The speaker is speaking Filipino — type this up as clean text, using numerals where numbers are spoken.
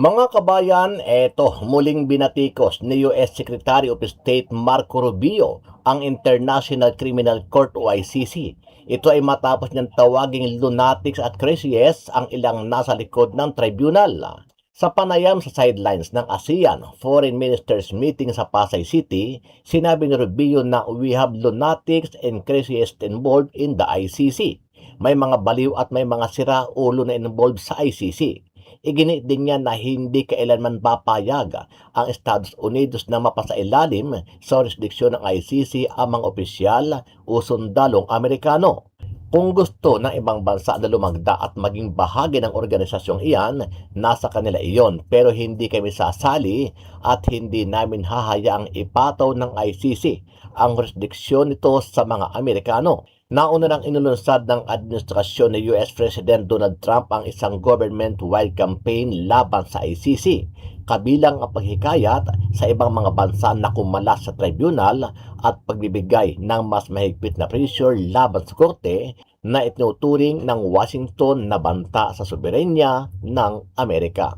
Mga kabayan, eto muling binatikos ni US Secretary of State Marco Rubio ang International Criminal Court o ICC. Ito ay matapos niyang tawaging lunatics at crazies ang ilang nasa likod ng tribunal. Sa panayam sa sidelines ng ASEAN Foreign Ministers Meeting sa Pasay City, sinabi ni Rubio na we have lunatics and crazies involved in the ICC. May mga baliw at may mga sira-ulo na involved sa ICC. Iginit din niya na hindi kailanman papayag ang Estados Unidos na mapasailalim sa jurisdiksyon ng ICC ang mga opisyal o sundalong Amerikano. Kung gusto ng ibang bansa na lumagda at maging bahagi ng organisasyong iyan, nasa kanila iyon, pero hindi kami sasali at hindi namin hahayaang ipataw ng ICC ang jurisdiksyon nito sa mga Amerikano. Nauna nang inulunsad ng administrasyon ni US President Donald Trump ang isang government-wide campaign laban sa ICC, kabilang ang paghikayat sa ibang mga bansa na kumalas sa tribunal at pagbibigay ng mas mahigpit na pressure laban sa korte na itinuturing ng Washington na banta sa soberenya ng Amerika.